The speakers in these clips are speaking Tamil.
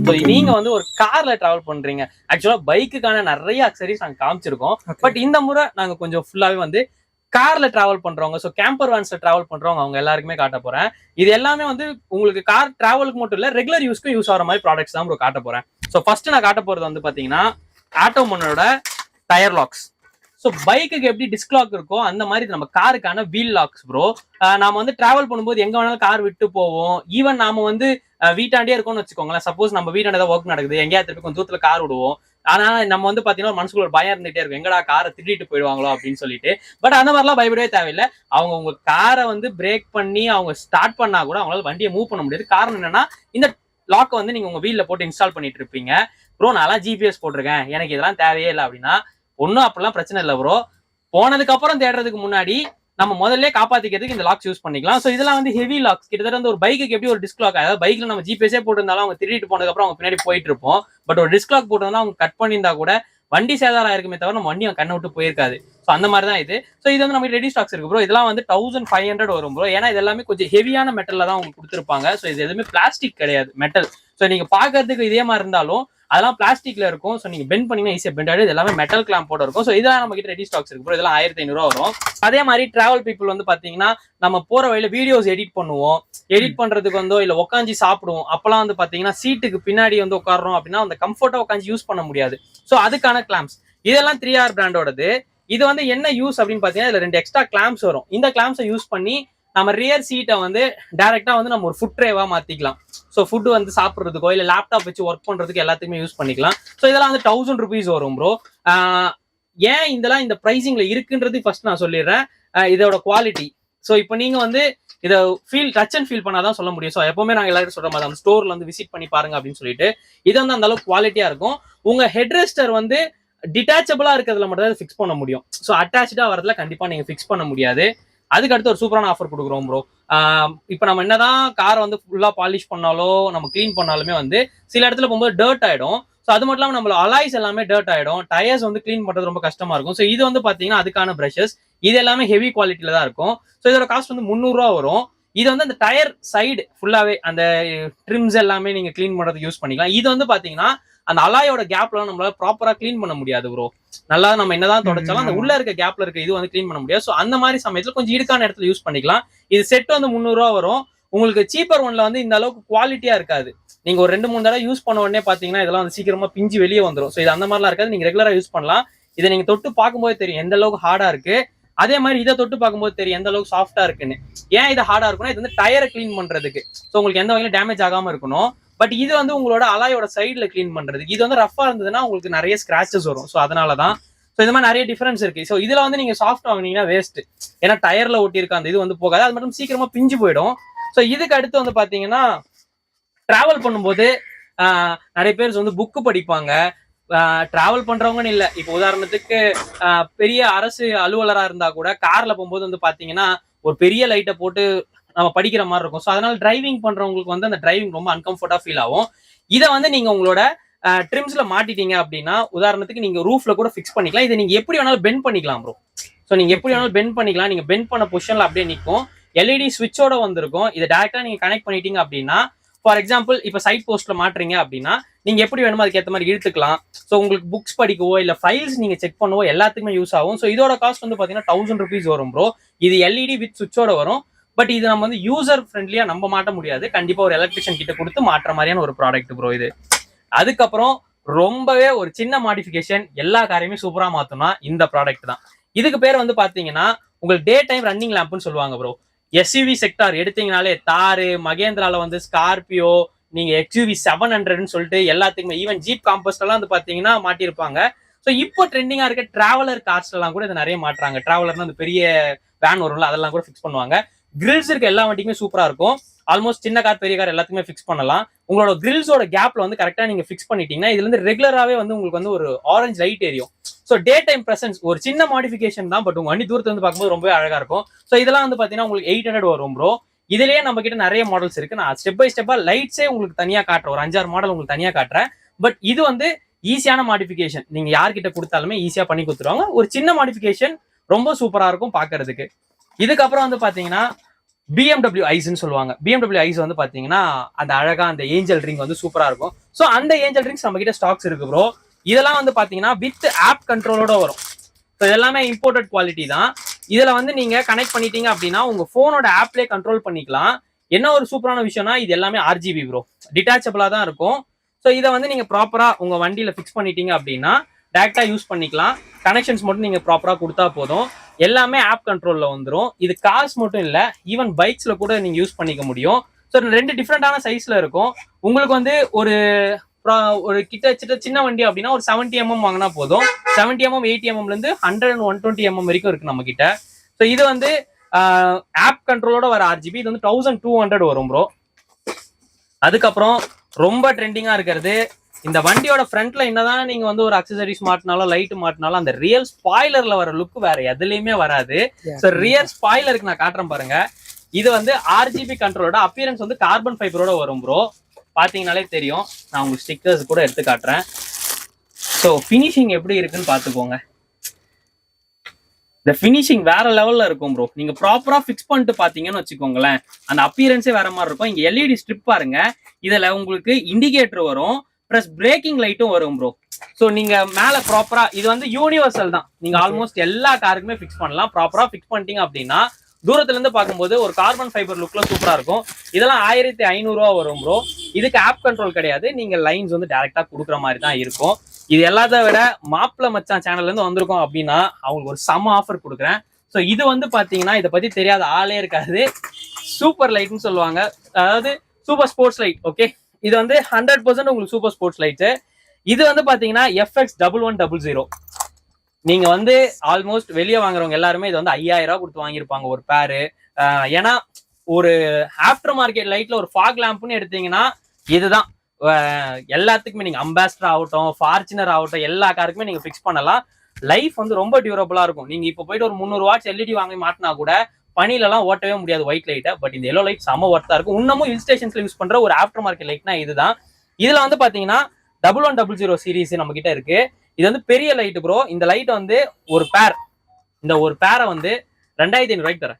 ஸோ நீங்க வந்து ஒரு கார்ல டிராவல் பண்றீங்க. ஆக்சுவலா பைக்குக்கான நிறைய அக்சரிஸ் நாங்க காமிச்சிருக்கோம். பட் இந்த முறை நாங்க கொஞ்சம் ஃபுல்லாவே வந்து கார்ல டிராவல் பண்றவங்க, ஸோ கேம்பர் வேன்ஸ்ல டிராவல் பண்றவங்க அவங்க எல்லாருக்குமே காட்ட போறேன். இது எல்லாமே வந்து உங்களுக்கு கார் டிராவலுக்கு மட்டும் இல்ல, ரெகுலர் யூஸ்க்கும் யூஸ் ஆகிற மாதிரி ப்ராடக்ட்ஸ் தான் ப்ரோ காட்ட போறேன். ஸோ ஃபர்ஸ்ட் நான் காட்ட போறது வந்து பாத்தீங்கன்னா ஆட்டோமனோட டயர் லாக்ஸ். ஸோ பைக்குக்கு எப்படி டிஸ்க் லாக் இருக்கோ அந்த மாதிரி நம்ம காருக்கான வீல் லாக்ஸ் ப்ரோ. நாம வந்து டிராவல் பண்ணும்போது எங்க வேணாலும் கார் விட்டு போவோம். ஈவன் நாம வந்து வீட்டாண்டே இருக்கோம்னு வச்சுக்கோங்களேன். சப்போஸ் நம்ம வீட்டாண்ட ஏதாவது ஒர்க் நடக்குது, எங்கேயா திருப்பி கொஞ்சம் தூரத்துல கார் விடுவோம். ஆனா நம்ம வந்து பாத்தீங்கன்னா மனசுக்குள்ள ஒரு பயம் இருந்துட்டே இருக்கும், எங்கடா காரை திருடிட்டு போயிடுவாங்களோ அப்படின்னு சொல்லிட்டு. பட் அந்த மாதிரிலாம் பயப்படவே தேவையில்லை. அவங்க உங்க காரை வந்து பிரேக் பண்ணி அவங்க ஸ்டார்ட் பண்ணா கூட அவங்களால வண்டியை மூவ் பண்ண முடியாது. காரணம் என்னன்னா, இந்த லாக்கை வந்து நீங்க உங்க வீல்ல போட்டு இன்ஸ்டால் பண்ணிட்டு இருப்பீங்க. ப்ரோ நான்லாம் ஜிபிஎஸ் போட்டிருக்கேன், எனக்கு இதெல்லாம் தேவையே இல்லை அப்படின்னா ஒன்னும் அப்படிலாம் பிரச்சனை இல்லை ப்ரோ. போனதுக்கு அப்புறம் தேடுறதுக்கு முன்னாடி நம்ம முதல்ல காப்பாத்திக்கிறதுக்கு இந்த லாக்ஸ் யூஸ் பண்ணிக்கலாம். ஸோ இதெல்லாம் வந்து ஹெவி லாக்ஸ். கிட்டத்தட்ட வந்து ஒரு பைக்கு எப்படி ஒரு டிஸ்க் லாக், அதாவது பைக்ல நம்ம ஜிபிஎஸ்ஸே போட்டிருந்தாலும் அவங்க திருடிட்டு போனதுக்கு அப்புறம் அவங்க பின்னாடி போயிட்டு இருப்போம். பட் ஒரு டிஸ்க் லாக் போட்டிருந்தா அவங்க கட் பண்ணியிருந்தா கூட வண்டி சேதாரம் இருக்குமே தவிர நம்ம வண்டி கண்ணை விட்டு போயிருக்காது. ஸோ அந்த மாதிரி தான் இது. ஸோ இது வந்து நம்ம ரெடி ஸ்டாக்ஸ் இருக்கு ப்ரோ. இதெல்லாம் வந்து 1500 வரும் ப்ரோ. ஏன்னா இது எல்லாமே கொஞ்சம் ஹெவியான மெட்டல்ல தான் உங்களுக்கு கொடுத்துருப்பாங்க. ஸோ இது எதுவுமே பிளாஸ்டிக் கிடையாது, மெட்டல். ஸோ நீங்க பாக்குறதுக்கு இதே மாதிரி இருந்தாலும் அதெல்லாம் பிளாஸ்டிக்ல இருக்கும். ஸோ நீங்க பெண்ட் பண்ணீங்கன்னா ஈஸியா பெண்ட் ஆயிடும். இது எல்லாமே மெட்டல் கிளாம்போட இருக்கும். ஸோ இதெல்லாம் நம்ம கிட்ட ரெடி ஸ்டாக்ஸ் இருக்கு ப்ரோ. இதெல்லாம் 1500 வரும். அதே மாதிரி டிராவல் பீப்புள் வந்து பாத்தீங்கன்னா நம்ம போற வழியில வீடியோஸ் எடிட் பண்ணுவோம். எடிட் பண்றதுக்கு வந்தோ இல்ல உட்காந்து சாப்பிடுவோம். அப்பெல்லாம் வந்து பாத்தீங்கன்னா சீட்டுக்கு பின்னாடி வந்து உட்காடுறோம் அப்படின்னா அந்த கம்ஃபர்ட்டா உட்காந்து யூஸ் பண்ண முடியாது. ஸோ அதுக்கான கிளாம்ஸ் இதெல்லாம் 3R பிராண்டோடது. இது வந்து என்ன யூஸ் அப்படின்னு பாத்தீங்கன்னா இதுல 2 எக்ஸ்ட்ரா கிளாம்ஸ் வரும். இந்த கிளாம்ஸை யூஸ் பண்ணி நம்ம ரியர் சீட்டை வந்து டைரக்டா வந்து நம்ம ஒரு ஃபுட் ட்ரேவா மாத்திக்கலாம். ஸோ ஃபுட் வந்து சாப்பிட்றதுக்கோ இல்லை லேப்டாப் வச்சு ஒர்க் பண்றதுக்கு எல்லாத்துக்குமே யூஸ் பண்ணிக்கலாம். ஸோ இதெல்லாம் வந்து 1000 rupees வரும் ப்ரோ. ஏன் இதெல்லாம் இந்த பிரைசிங்ல இருக்குன்றது ஃபர்ஸ்ட் நான் சொல்லிடுறேன். இதோட குவாலிட்டி. ஸோ இப்போ நீங்க வந்து இதை டச் அண்ட் ஃபீல் பண்ணாதான் சொல்ல முடியும். ஸோ எப்பவுமே நாங்கள் எல்லாரும் சொல்ற மாதிரி அந்த ஸ்டோர்ல வந்து விசிட் பண்ணி பாருங்க அப்படின்னு சொல்லிட்டு. இது வந்து அந்த அளவுக்கு குவாலிட்டியா இருக்கும். உங்க ஹெட்ரெஸ்டர் வந்து டிட்டாச்சபிளா இருக்கிறதுல மட்டும் தான் ஃபிக்ஸ் பண்ண முடியும். ஸோ அட்டாச்சா வரதுல கண்டிப்பா நீங்க ஃபிக்ஸ் பண்ண முடியாது. அதுக்கு அடுத்து ஒரு சூப்பரான ஆஃபர் கொடுக்குறோம் ப்ரோ. இப்போ நம்ம என்னதான் காரை வந்து ஃபுல்லா பாலிஷ் பண்ணாலோ நம்ம கிளீன் பண்ணாலுமே வந்து சில இடத்துல போகும்போது டர்ட் ஆயிடும். ஸோ அது மட்டும் இல்லாமல் நம்மள அலாய்ஸ் எல்லாமே டர்ட் ஆயிடும். டயர்ஸ் வந்து கிளீன் பண்றது ரொம்ப கஷ்டமா இருக்கும். ஸோ இது வந்து பாத்தீங்கன்னா அதுக்கான பிரஷஸ். இது எல்லாமே ஹெவி குவாலிட்டியில தான் இருக்கும். ஸோ இதோட காஸ்ட் வந்து 300 ரூபா வரும். இது வந்து அந்த டயர் சைடு ஃபுல்லாவே அந்த ட்ரிம்ஸ் எல்லாமே நீங்க கிளீன் பண்றதுக்கு யூஸ் பண்ணிக்கலாம். இது வந்து பாத்தீங்கன்னா அந்த அலாயோட கேப்ல நம்மளால ப்ராப்பரா கிளீன் பண்ண முடியாது ப்ரோ. நல்லா நம்ம என்னதான் தொடச்சாலும் அந்த உள்ள இருக்க கேப்ல இருக்க இது வந்து கிளீன் பண்ண முடியாது. ஸோ அந்த மாதிரி சமயத்துல கொஞ்சம் இடுக்கான இடத்துல யூஸ் பண்ணிக்கலாம். இது செட் வந்து 300 ரூபா வரும். உங்களுக்கு சீப்பர் ஒன்ல வந்து இந்த அளவுக்கு குவாலிட்டியா இருக்காது. நீங்க ஒரு 2-3 தடவை யூஸ் பண்ண உடனே பாத்தீங்கன்னா இதெல்லாம் வந்து சீக்கிரமா பிஞ்சு வெளியே வந்துடும். ஸோ இது அந்த மாதிரிலாம் இருக்காது. நீங்க ரெகுலரா யூஸ் பண்ணலாம். இதை நீங்க தொட்டு பார்க்கும்போது தெரியும் எந்த அளவுக்கு ஹார்டா இருக்கு. அதே மாதிரி இதை தொட்டு பார்க்கும்போது தெரியும் எந்த அளவுக்கு சாஃப்டா இருக்குன்னு. ஏன் இது ஹார்டா இருக்குன்னா இது வந்து டயரை கிளீன் பண்றதுக்கு. ஸோ உங்களுக்கு எந்த வகையிலும் டேமேஜ் ஆகாம இருக்கணும். பட் இது வந்து உங்களோட அலாயோட சைட்ல கிளீன் பண்றதுக்கு. இது வந்து ரஃபா இருந்ததுன்னா உங்களுக்கு நிறைய ஸ்கிராச்சஸ் வரும். ஸோ அதனாலதான். ஸோ இந்த மாதிரி நிறைய டிஃபரன்ஸ் இருக்கு. ஸோ இதுல வந்து நீங்க சாஃப்ட் வாங்கினீங்கன்னா வேஸ்ட். ஏன்னா டயர்ல ஒட்டி இருக்க அந்த இது வந்து போகாது. அது மட்டும் சீக்கிரமா பிஞ்சு போயிடும். ஸோ இதுக்கு அடுத்து வந்து பாத்தீங்கன்னா டிராவல் பண்ணும்போது நிறைய பேர் வந்து புக்கு படிப்பாங்க. டிராவல் பண்றவங்கன்னு இல்லை, இப்போ உதாரணத்துக்கு பெரிய அரசு அலுவலரா இருந்தா கூட கார்ல போகும்போது வந்து பாத்தீங்கன்னா ஒரு பெரிய லைட்டை போட்டு நம்ம படிக்கிற மாதிரி இருக்கும். ஸோ அதனால டிரைவிங் பண்றவங்களுக்கு வந்து அந்த டிரைவிங் ரொம்ப அன்கம்ஃபர்டா ஃபீல் ஆகும். இதை வந்து நீங்க உங்களோட ட்ரிம்ஸ்ல மாட்டிட்டீங்க அப்படின்னா உதாரணத்துக்கு நீங்க ரூஃப்ல கூட ஃபிக்ஸ் பண்ணிக்கலாம். இதை நீங்க எப்படி வேணாலும் பெண்ட் பண்ணிக்கலாம் ப்ரோ. ஸோ நீங்க எப்படி வேணாலும் பெண்ட் பண்ணிக்கலாம். நீங்க பெண்ட் பண்ண பொசிஷன்ல அப்படியே நிற்கும். எல்இடி ஸ்விட்சோட வந்திருக்கும். இதை டேரக்டா நீங்க கனெக்ட் பண்ணிட்டீங்க அப்படின்னா ஃபார் எக்ஸாம்பிள் இப்போ சைட் போஸ்ட்ல மாட்டுறீங்க அப்படின்னா நீங்க எப்படி வேணுமோ அதுக்கேற்ற மாதிரி இழுத்துக்கலாம். ஸோ உங்களுக்கு புக்ஸ் படிக்கவோ இல்ல ஃபைல்ஸ் நீங்க செக் பண்ணவோ எல்லாத்துக்குமே யூஸ் ஆகும். ஸோ இதோட காஸ்ட் வந்து பாத்தீங்கன்னா 1000 rupees வரும் ப்ரோ. இது எல்இடி வித் சுவிட்சோட வரும். பட் இது நம்ம வந்து யூசர் ஃப்ரெண்ட்லியா நம்ம மாட்ட முடியாது. கண்டிப்பா ஒரு எலக்ட்ரிஷியன் கிட்ட கொடுத்து மாற்ற மாதிரியான ஒரு ப்ராடக்ட் ப்ரோ இது. அதுக்கப்புறம் ரொம்பவே ஒரு சின்ன மாடிஃபிகேஷன் எல்லா காரையுமே சூப்பரா மாத்தோம்னா இந்த ப்ராடக்ட் தான். இதுக்கு பேர் வந்து பாத்தீங்கன்னா உங்களுக்கு டே டைம் ரன்னிங் லேம்ப்னு சொல்லுவாங்க ப்ரோ. எஸ்யூவி செக்டார் எடுத்தீங்கனாலே தாரு, மகேந்திரால வந்து ஸ்கார்பியோ, நீங்க XUV 700ன்னு சொல்லிட்டு எல்லாத்துக்குமே ஈவன் ஜீப் காம்பஸ்ட் எல்லாம் வந்து பாத்தீங்கன்னா மாட்டிருப்பாங்க. ஸோ இப்போ ட்ரெண்டிங்கா இருக்க டிராவலர் கார்ஸ் எல்லாம் கூட இதை நிறைய மாட்டுறாங்க. டிராவலர்னா அந்த பெரிய வேன் வரும்ல அதெல்லாம் கூட ஃபிக்ஸ் பண்ணுவாங்க. கிரில்ஸ் இருக்க எல்லா வண்டிக்குமே சூப்பரா இருக்கும். ஆல்மோஸ்ட் சின்ன கார் பெரிய கார் எல்லாத்துக்குமே ஃபிக்ஸ் பண்ணலாம். உங்களோட கிரில்ஸோட கேப்ல வந்து கரெக்டா நீங்க ஃபிக்ஸ் பண்ணிட்டீங்கன்னா இதுல இருந்து ரெகுலராகவே வந்து உங்களுக்கு வந்து ஒரு ஆரஞ்சு லைட் எரியும். ஸோ டே டைம் பிரசன்ஸ் ஒரு சின்ன மாடிஃபிகேஷன் தான். பட் உங்க வண்டி தூரத்துல வந்து பார்க்கும்போது ரொம்பவே அழகா இருக்கும். ஸோ இதெல்லாம் வந்து பாத்தீங்கன்னா உங்களுக்கு 800 வரும் ப்ரோ. இதுலயே நம்ம கிட்ட நிறைய மாடல்ஸ் இருக்கு. நான் ஸ்டெப் பை ஸ்டெப்பா லைட்ஸே உங்களுக்கு தனியா காட்டுறேன். ஒரு 5-6 மாடல் உங்களுக்கு தனியா காட்டுறேன். பட் இது வந்து ஈஸியான மாடிஃபிகேஷன். நீங்க யார்கிட்ட கொடுத்தாலுமே ஈஸியா பண்ணி கொடுத்துருவாங்க. ஒரு சின்ன மாடிஃபிகேஷன் ரொம்ப சூப்பரா இருக்கும் பாக்குறதுக்கு. இதுக்கப்புறம் வந்து பாத்தீங்கன்னா BMW ஐஸ்ன்னு சொல்லுவாங்க. BMW ஐஸ் வந்து பாத்தீங்கன்னா அந்த அழகா அந்த ஏஞ்சல் ரிங் வந்து சூப்பரா இருக்கும். ஸோ அந்த ஏஞ்சல் ரிங்ஸ் நம்ம கிட்ட ஸ்டாக்ஸ் இருக்கு ப்ரோ. இதெல்லாம் வந்து பாத்தீங்கன்னா வித் ஆப் கண்ட்ரோலோட வரும். ஸோ எல்லாமே இம்போர்ட்டட் குவாலிட்டி தான். இதுல வந்து நீங்க கனெக்ட் பண்ணிட்டீங்க அப்படின்னா உங்க போனோட ஆப்லேயே கண்ட்ரோல் பண்ணிக்கலாம். என்ன ஒரு சூப்பரான விஷயம்னா இது எல்லாமே RGB ப்ரோ, டிட்டாச்சபிளா தான் இருக்கும். ஸோ இதை வந்து நீங்க ப்ராப்பரா உங்க வண்டியில ஃபிக்ஸ் பண்ணிட்டீங்க அப்படின்னா டேரக்டா யூஸ் பண்ணிக்கலாம். கனெக்ஷன்ஸ் மட்டும் நீங்க ப்ராப்பரா கொடுத்தா போதும். எல்லாமே ஆப் கண்ட்ரோல்ல வந்துடும். இது கார்ஸ் மட்டும் இல்ல, ஈவன் பைக்ஸ்ல கூட நீங்க யூஸ் பண்ணிக்க முடியும். ஸோ 2 டிஃப்ரெண்டான சைஸ்ல இருக்கும். உங்களுக்கு வந்து ஒரு கிட்ட சின்ன வண்டி அப்படின்னா ஒரு 70mm வாங்கினா போதும். 70mm 80mm இருந்து 100 and 120mm வரைக்கும் இருக்கு நம்ம கிட்ட. ஸோ இது வந்து ஆப் கண்ட்ரோலோட வர RGB. இது வந்து 1200 வரும் ப்ரோ. அதுக்கப்புறம் ரொம்ப ட்ரெண்டிங்கா இருக்கிறது, இந்த வண்டியோட ஃப்ரண்ட்ல என்னதான் நீங்க வந்து ஒரு அக்சசரிஸ் மாட்டினாலும் லைட் மாட்டினாலும் அந்த ரியல் ஸ்பாய்லர்ல வர லுக் வேற எதுலயுமே வராது. ஸோ ரியல் ஸ்பாய்லருக்கு நான் காட்டுறேன் பாருங்க. இது வந்து RGB கண்ட்ரோலோட அப்பியரன்ஸ் வந்து கார்பன் ஃபைபரோட வரும் ப்ரோ. பாத்தீங்கன்னாலே தெரியும். நான் உங்களுக்கு ஸ்டிக்கர்ஸ் கூட எடுத்து காட்டுறேன். ஸோ ஃபினிஷிங் எப்படி இருக்குன்னு பாத்துக்கோங்க. இந்த ஃபினிஷிங் வேற லெவல்ல இருக்கும் ப்ரோ. நீங்க ப்ராப்பரா ஃபிக்ஸ் பண்ணிட்டு பாத்தீங்கன்னு வச்சுக்கோங்களேன், அந்த அப்பியரன்ஸே வேற மாதிரி இருக்கும். இங்க LED ஸ்ட்ரிப் பாருங்க. இதுல உங்களுக்கு இண்டிகேட்டர் வரும், பிளஸ் பிரேக்கிங் லைட்டும் வரும் ப்ரோ. ஸோ நீங்க மேல ப்ராப்பரா இது வந்து யூனிவர்சல் தான். நீங்க ஆல்மோஸ்ட் எல்லா காருக்குமே ஃபிக்ஸ் பண்ணலாம். ப்ராப்பரா ஃபிக்ஸ் பண்ணிட்டீங்க அப்படின்னா தூரத்துல இருந்து பார்க்கும்போது ஒரு கார்பன் ஃபைபர் லுக்ல சூப்பரா இருக்கும். இதெல்லாம் 1500 ரூபா வரும் ப்ரோ. இதுக்கு ஆப் கண்ட்ரோல் கிடையாது. நீங்க லைன்ஸ் வந்து டைரக்டா கொடுக்குற மாதிரி தான் இருக்கும். இது எல்லாத்த விட மாப்பிள மச்சான் சேனல்ல இருந்து வந்திருக்கோம் அப்படின்னா அவங்களுக்கு ஒரு செம ஆஃபர் கொடுக்குறேன். ஸோ இது வந்து பாத்தீங்கன்னா இதை பத்தி தெரியாத ஆளே இருக்காது. சூப்பர் லைட்னு சொல்லுவாங்க, அதாவது சூப்பர் ஸ்போர்ட்ஸ் லைட். ஓகே, இது வந்து 100% உங்களுக்கு சூப்பர் ஸ்போர்ட்ஸ் லைட். இது வந்து பாத்தீங்கன்னா FX1100. நீங்க வந்து ஆல்மோஸ்ட் வெளியே வாங்குறவங்க எல்லாருமே இது வந்து 5000 ரூபாய் கொடுத்து வாங்கியிருப்பாங்க ஒரு பேரு. ஏன்னா ஒரு ஆஃப்டர் மார்க்கெட் லைட்ல ஒரு ஃபாக் லேம்ப்னு எடுத்தீங்கன்னா இதுதான் எல்லாத்துக்குமே. நீங்க அம்பாஸ்டர் ஆகட்டும், ஃபார்ச்சுனர் ஆகட்டும், எல்லா காருக்குமே நீங்க ஃபிக்ஸ் பண்ணலாம். லைஃப் வந்து ரொம்ப டியூரபிளா இருக்கும். நீங்க இப்போ போயிட்டு ஒரு 300 வாட்ஸ் LED வாங்கி மாட்டினா கூட பனில எல்லாம் ஓட்டவே முடியாது ஒயிட் லைட்டை. பட் இந்த எல்லோ லைட் செம ஒர்த்தா இருக்கும். இன்னமும் ஹில் ஸ்டேஷன்ஸ்ல யூஸ் பண்ற ஒரு ஆஃப்டர் மார்க்கெட் லைட்னா இதுதான். இதுல வந்து பாத்தீங்கன்னா 1100 சீரிஸ் நம்ம கிட்ட இருக்கு. இது வந்து பெரிய லைட் ப்ரோ. இந்த லைட் வந்து ஒரு பேர், இந்த ஒரு பேரை வந்து 2500 ரூபாய்க்கு தரேன்.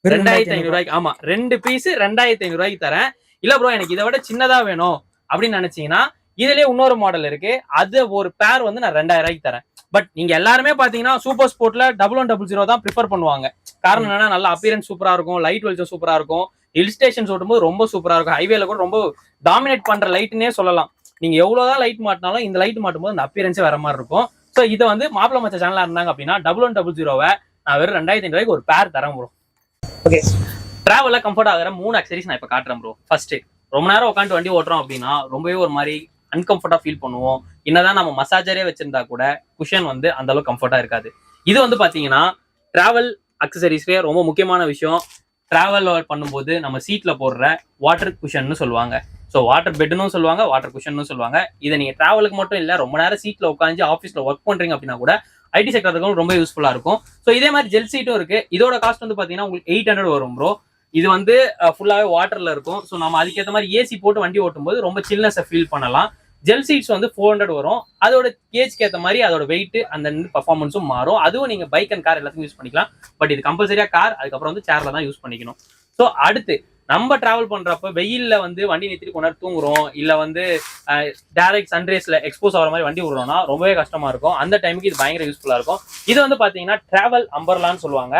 2500 ரூபாய்க்கு. ஆமா, 2 பீஸ் 2500 ரூபாய்க்கு தரேன். இல்ல ப்ரோ எனக்கு இதை விட சின்னதா வேணும் அப்படின்னு நினைச்சீங்கன்னா இதுலயே இன்னொரு மாடல் இருக்கு. அது ஒரு பேர் வந்து நான் 2000 ரூபாய்க்கு தரேன். பட் நீங்க எல்லாருமே பாத்தீங்கன்னா சூப்பர் ஸ்போர்ட்ல 1100 தான் ப்ரிஃபர் பண்ணுவாங்க. காரணம் என்னன்னா நல்ல அப்பியரன்ஸ் சூப்பரா இருக்கும், லைட் வெளிச்சம் சூப்பரா இருக்கும், ஹில் ஸ்டேஷன்ஸ் ஓட்டும்போது ரொம்ப சூப்பரா இருக்கும், ஹைவேல கூட ரொம்ப டாமினேட் பண்ற லைட்னே சொல்லலாம். நீங்க எவ்வளவுதான் லைட் மாட்டினாலும் இந்த லைட் மாட்டும் போது அந்த அப்பியரன்ஸே வேற மாதிரி இருக்கும். ஸோ இதை வந்து மாப்பிள மச்ச சேனலா இருந்தாங்க அப்படின்னா 1100 நான் வெறும் 2500 ரூபாய்க்கு ஒரு பேர் தரேன் ப்ரோ. ஓகே, டிராவல்ல கம்ஃபர்ட் ஆகிற 3 அக்சரிஸ் நான் இப்ப காட்டுறேன் ப்ரோ. ஃபர்ஸ்ட், ரொம்ப நேரம் உட்காந்து வண்டி ஓட்டுறோம் அப்படின்னா ரொம்பவே ஒரு மாதிரி அன்கம்ஃபர்டா ஃபீல் பண்ணுவோம். என்னதான் நம்ம மசாஜரே வச்சிருந்தா கூட குஷன் வந்து அந்த அளவுக்கு கம்ஃபர்ட்டா இருக்காது. இது வந்து பாத்தீங்கன்னா டிராவல் அக்சசரிஸ்லயே ரொம்ப முக்கியமான விஷயம். டிராவல் பண்ணும்போது நம்ம சீட்ல போடுற வாட்டர் குஷன்னு சொல்லுவாங்க. ஸோ வாட்டர் பெட்னு சொல்லுவாங்க, வாட்டர் குஷன்னு சொல்லுவாங்க. இதை நீங்க டிராவலுக்கு மட்டும் இல்ல, ரொம்ப நேரம் சீட்ல உட்காந்து ஆஃபீஸ்ல ஒர்க் பண்றீங்க அப்படின்னா கூட IT செக்டருக்கு ரொம்ப யூஸ்ஃபுல்லா இருக்கும். ஸோ இதே மாதிரி ஜெல் சீட்டும் இருக்கு. இதோட காஸ்ட் வந்து பாத்தீங்கன்னா உங்களுக்கு 800 வரும் ப்ரோ. இது வந்து ஃபுல்லாவே வாட்டர்ல இருக்கும். ஸோ நம்ம அதுக்கேற்ற மாதிரி ஏசி போட்டு வண்டி ஓட்டும் போது ரொம்ப சில்னஸை ஃபீல் பண்ணலாம். ஜெல் சீட்ஸ் வந்து 400 வரும். அதோட கேஜ்க்கு ஏற்ற மாதிரி அதோட வெயிட் அந்த பர்ஃபார்மன்ஸும் மாறும். அதுவும் நீங்க பைக் அண்ட் கார் எல்லாத்துக்கும் யூஸ் பண்ணிக்கலாம். பட் இது கம்பல்சரியா கார், அதுக்கப்புறம் வந்து சேர்ல தான் யூஸ் பண்ணிக்கணும். ஸோ அடுத்து நம்ம டிராவல் பண்றப்ப வெயில்ல வந்து வண்டி நிறுத்திட்டு கொண்டாடு தூங்குறோம், இல்ல வந்து டைரக்ட் சன்ரைஸ்ல எக்ஸ்போஸ் ஆகிற மாதிரி வண்டி விடுறோம்னா ரொம்பவே கஷ்டமா இருக்கும். அந்த டைமுக்கு இது பயங்கர யூஸ்ஃபுல்லா இருக்கும். இது வந்து பாத்தீங்கன்னா டிராவல் அம்பர்லான்னு சொல்லுவாங்க,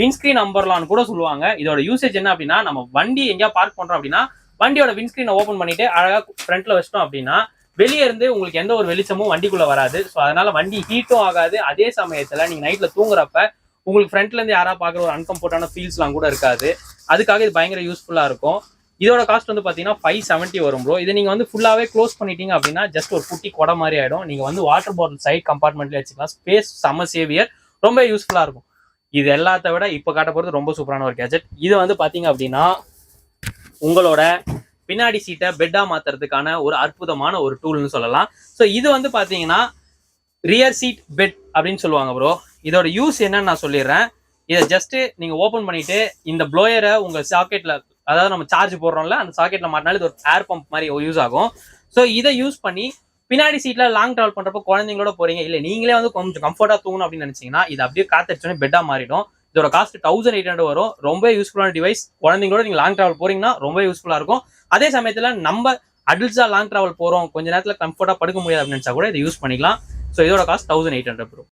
விண்ட்ஸ்கிரீன் அம்பர்லான்னு கூட சொல்லுவாங்க. இதோட யூசேஜ் என்ன அப்படின்னா, நம்ம வண்டி எங்கேயா பார்க் பண்றோம் அப்படின்னா வண்டியோட விண்ட்ஸ்கிரீனை ஓபன் பண்ணிட்டு அழகா ஃப்ரண்ட்ல வச்சிட்டோம் அப்படின்னா வெளியே இருந்து உங்களுக்கு எந்த ஒரு வெளிச்சமும் வண்டிக்குள்ள வராது. ஸோ அதனால வண்டி ஹீட்டும் ஆகாது. அதே சமயத்துல நீங்க நைட்ல தூங்குறப்ப உங்களுக்கு ஃப்ரண்ட்ல இருந்து யாரா பாக்குற ஒரு அன்கம்ஃபர்டான ஃபீல்ஸ்லாம் கூட இருக்காது. அதுக்காக இது பயங்கர யூஸ்ஃபுல்லா இருக்கும். இதோட காஸ்ட் வந்து பாத்தீங்கன்னா 570 வரும் ப்ரோ. இது நீங்க வந்து ஃபுல்லாவே க்ளோஸ் பண்ணிட்டீங்க அப்படின்னா ஜஸ்ட் ஒரு குட்டி கொடை மாதிரி ஆயிடும். நீங்க வந்து வாட்டர் பாட்டில் சைட் கம்பார்ட்மெண்ட்ல வச்சுக்கலாம். ஸ்பேஸ் செம சேவியர், ரொம்ப யூஸ்ஃபுல்லா இருக்கும். இது எல்லாத்த விட இப்ப காட்ட போறது ரொம்ப சூப்பரான ஒரு கேஜெட். இது வந்து பாத்தீங்க அப்படின்னா உங்களோட பின்னாடி சீட்டை பெட்டா மாத்துறதுக்கான ஒரு அற்புதமான ஒரு டூல்னு சொல்லலாம். ஸோ இது வந்து பாத்தீங்கன்னா ரியர் சீட் பெட் அப்படின்னு சொல்லுவாங்க ப்ரோ. இதோட யூஸ் என்னன்னு நான் சொல்லிடுறேன். இதை ஜஸ்ட் நீங்க ஓபன் பண்ணிட்டு இந்த ப்ளோயரை உங்க சாக்கெட்ல, அதாவது நம்ம சார்ஜ் போடுறோம்ல அந்த சாக்கெட்ல மாட்டினாலும் இது ஒரு ஏர் பம்ப் மாதிரி யூஸ் ஆகும். ஸோ இதை யூஸ் பண்ணி பின்னாடி சீட்ல லாங் டிராவல் பண்றப்போ குழந்தைங்களோட போறீங்க, இல்ல நீங்களே வந்து கொஞ்சம் கம்ஃபர்ட்டா தூங்கணும் அப்படின்னு நினைச்சீங்கன்னா இது அப்படியே காத்தடிச்சோன்னே பெட்டா மாறிடும். இதோட காஸ்ட் 1800 வரும். ரொம்ப யூஸ்ஃபுல்லான டிவைஸ். குழந்தைங்களோட நீங்க லாங் டிராவல் போறீங்கன்னா ரொம்ப யூஸ்ஃபுல்லா இருக்கும். அதே சமயத்துல நம்ம அடல்ட்ஸா லாங் டிராவல் போறோம், கொஞ்ச நேரத்துல கம்ஃபர்ட்டா படுக்க முடியாது அப்படின்னு நினைச்சா கூட இதை யூஸ் பண்ணிக்கலாம். ஸோ இதோட காஸ்ட் 1800 ப்ரோ.